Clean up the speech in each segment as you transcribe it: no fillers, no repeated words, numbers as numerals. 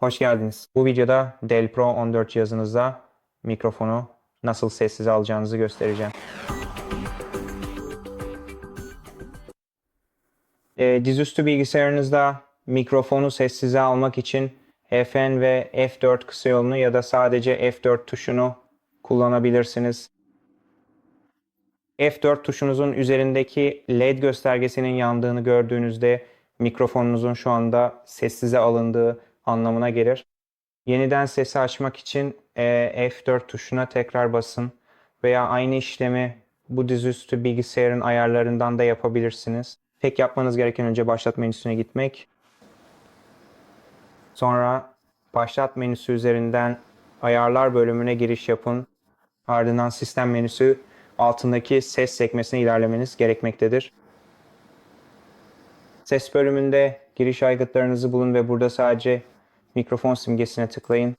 Hoş geldiniz. Bu videoda Dell Pro 14 cihazınızda mikrofonu nasıl sessize alacağınızı göstereceğim. Dizüstü bilgisayarınızda mikrofonu sessize almak için Fn ve F4 kısa yolunu ya da sadece F4 tuşunu kullanabilirsiniz. F4 tuşunuzun üzerindeki LED göstergesinin yandığını gördüğünüzde mikrofonunuzun şu anda sessize alındığı anlamına gelir. Yeniden sesi açmak için F4 tuşuna tekrar basın veya aynı işlemi bu dizüstü bilgisayarın ayarlarından da yapabilirsiniz. Tek yapmanız gereken önce başlat menüsüne gitmek. Sonra başlat menüsü üzerinden ayarlar bölümüne giriş yapın. Ardından sistem menüsü altındaki ses sekmesine ilerlemeniz gerekmektedir. Ses bölümünde giriş aygıtlarınızı bulun ve burada sadece mikrofon simgesine tıklayın.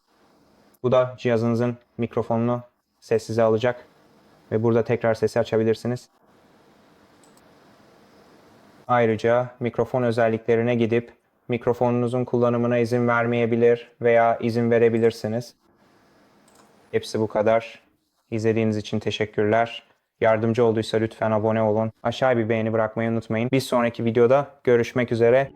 Bu da cihazınızın mikrofonunu sessize alacak ve burada tekrar sesi açabilirsiniz. Ayrıca mikrofon özelliklerine gidip mikrofonunuzun kullanımına izin vermeyebilir veya izin verebilirsiniz. Hepsi bu kadar. İzlediğiniz için teşekkürler. Yardımcı olduysa lütfen abone olun. Aşağıya bir beğeni bırakmayı unutmayın. Bir sonraki videoda görüşmek üzere.